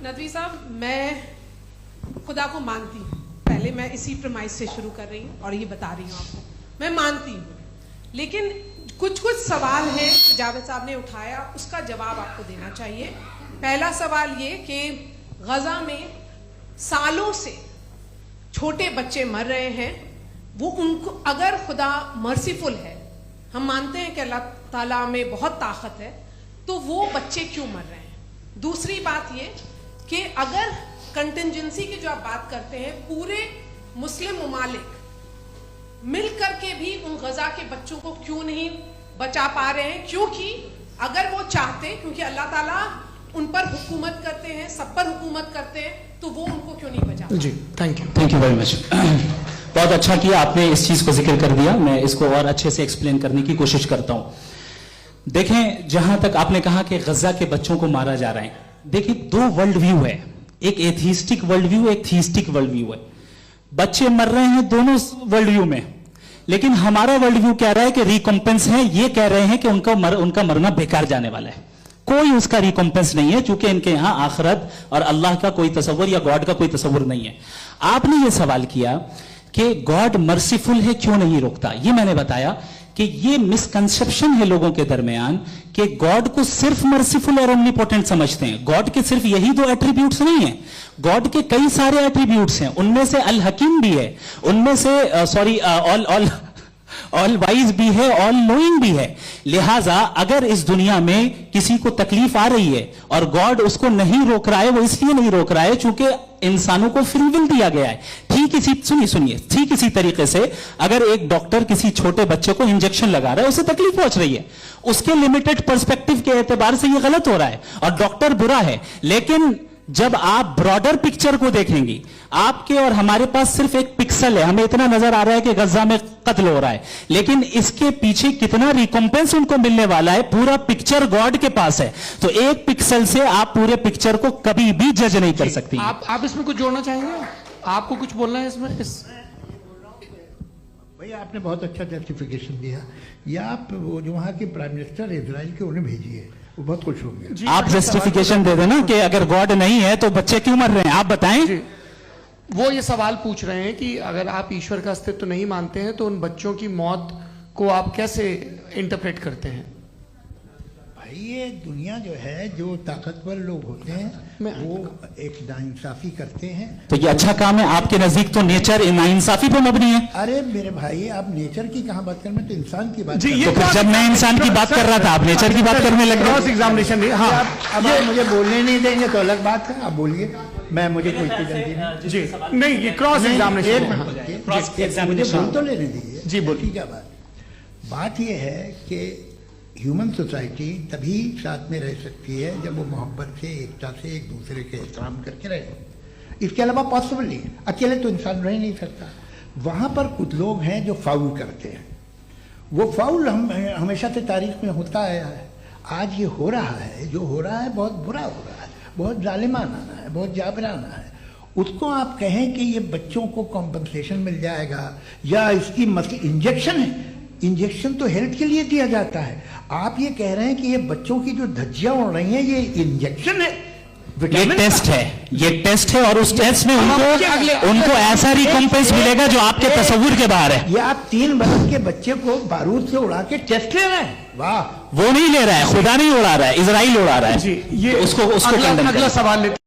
नदवी साहब, मैं खुदा को मानती हूँ, पहले मैं इसी प्रमाइस से शुरू कर रही हूँ और ये बता रही हूँ आपको, मैं मानती हूँ, लेकिन कुछ सवाल हैं जावेद साहब ने उठाया, उसका जवाब आपको देना चाहिए। पहला सवाल ये कि गजा में सालों से छोटे बच्चे मर रहे हैं, वो उनको अगर खुदा मर्सीफुल है, हम मानते हैं कि अल्लाह ताला में बहुत ताकत है, तो वो बच्चे क्यों मर रहे हैं। दूसरी बात ये कि अगर कंटिजेंसी की जो आप बात करते हैं, पूरे मुस्लिम ममालिक मिल करके भी उन गजा के बच्चों को क्यों नहीं बचा पा रहे हैं, क्योंकि अगर वो चाहते, क्योंकि अल्लाह ताला उन पर हुकूमत करते हैं, सब पर हुकूमत करते हैं, तो वो उनको क्यों नहीं बचा। जी, थैंक यू वेरी मच। बहुत अच्छा किया आपने इस चीज को जिक्र कर दिया, मैं इसको और अच्छे से एक्सप्लेन करने की कोशिश करता हूं। देखें, जहां तक आपने कहा कि गजा के बच्चों को मारा जा रहा है, देखिए दो वर्ल्ड व्यू है, एक एथिस्टिक वर्ल्ड व्यू, एक थीस्टिक वर्ल्ड व्यू है। बच्चे मर रहे हैं दोनों वर्ल्ड व्यू में, लेकिन हमारा वर्ल्ड व्यू कह रहा है कि रिकॉम्पेंस है, ये कह रहे हैं कि उनका मरना बेकार जाने वाला है, कोई उसका रिकॉम्पेंस नहीं है, चूंकि इनके यहां आखिरत और अल्लाह का कोई तसव्वुर या गॉड का कोई तसव्वुर नहीं है। आपने ये सवाल किया कि गॉड मर्सीफुल है, क्यों नहीं रोकता। ये मैंने बताया कि ये मिसकंसेप्शन है लोगों के दरमियान कि गॉड को सिर्फ मर्सीफुल और ओमनीपोटेंट समझते हैं। गॉड के सिर्फ यही दो एट्रीब्यूट्स नहीं है, गॉड के कई सारे एट्रीब्यूट्स हैं, उनमें से अल हकीम भी है, उनमें से ऑल वाइज भी है, ऑल नोइंग भी है। लिहाजा अगर इस दुनिया में किसी को तकलीफ आ रही है और गॉड उसको नहीं रोक रहा है, वो इसलिए नहीं रोक रहा है चूंकि इंसानों को फ्री विल दिया गया है। ठीक इसी तरीके से अगर एक डॉक्टर किसी छोटे बच्चे को इंजेक्शन लगा रहा है, उसे तकलीफ पहुंच रही है, उसके लिमिटेड पर्सपेक्टिव के एतबार से यह गलत हो रहा है और डॉक्टर बुरा है। लेकिन जब आप ब्रॉडर पिक्चर को देखेंगी, आपके और हमारे पास सिर्फ एक पिक्सल है, हमें इतना नजर आ रहा है कि गजा में कत्ल हो रहा है, लेकिन इसके पीछे कितना रिकॉम्पेंस उनको मिलने वाला है, पूरा पिक्चर गॉड के पास है। तो एक पिक्सल से आप पूरे पिक्चर को कभी भी जज नहीं कर सकती। आप इसमें कुछ जोड़ना चाहेंगे? आपको कुछ बोलना है इसमें? भैया आपने बहुत अच्छा जस्टिफिकेशन दिया, या आप वो जो वहाँ के प्राइम मिनिस्टर इजराइल के उन्हें भेजिए, वो बहुत खुश होंगे। आप जस्टिफिकेशन दे देना कि अगर गॉड नहीं है तो बच्चे क्यों मर रहे हैं, आप बताएं। वो ये सवाल पूछ रहे हैं कि अगर आप ईश्वर का अस्तित्व नहीं मानते हैं तो उन बच्चों की मौत को आप कैसे इंटरप्रेट करते हैं? भाई ये दुनिया जो है, जो ताकतवर लोग होते हैं वो एक नाइंसाफी करते हैं। तो ये अच्छा काम है, आपके नजदीक तो नेचर नाइंसाफी पे मबनी है। अरे मेरे भाई, आप नेचर की कहाँ बात कर रहे हैं, तो इंसान की बात जी। तो फिर जब मैं इंसान की बात कर रहा था, आप नेचर की बात करने लगे। Cross examination. हाँ, अब आप मुझे बोलने नहीं देंगे तो अलग बात है, आप बोलिए, मुझे कोई जल्दी नहीं। जी नहीं, ये क्रॉस एग्जामिनेशन। मुझे बोल तो लेने दीजिए। जी बोलिए। क्या बात ये है कि ह्यूमन सोसाइटी तभी साथ में रह सकती है जब वो मोहब्बत से, एकता से, एक दूसरे के एहतराम करके रहे। इसके अलावा पॉसिबल नहीं, अकेले तो इंसान रह नहीं सकता। वहाँ पर कुछ लोग हैं जो फाउल करते हैं, वो फाउल हमेशा से तारीख में होता आया है। आज ये हो रहा है, जो हो रहा है बहुत बुरा हो रहा है, बहुत जालिमाना है, बहुत जाबराना है। उसको आप कहें कि ये बच्चों को कॉम्पनसेशन मिल जाएगा या इसकी इंजेक्शन है, इंजेक्शन तो हेल्थ के लिए दिया जाता है। आप ये कह रहे हैं कि ये बच्चों की जो धज्जियां उड़ रही हैं ये इंजेक्शन है, ये टेस्ट है, ये टेस्ट है, और उस टेस्ट में उनको ऐसा रिकॉम्पेंस मिलेगा जो आपके तसव्वुर के बाहर है। ये आप 3 बरस के बच्चे को बारूद से उड़ा के टेस्ट ले रहे हैं। वाह, वो नहीं ले रहा है, खुदा नहीं उड़ा रहा है, इजराइल उड़ा रहा है। जी, ये उसको अगला सवाल लेते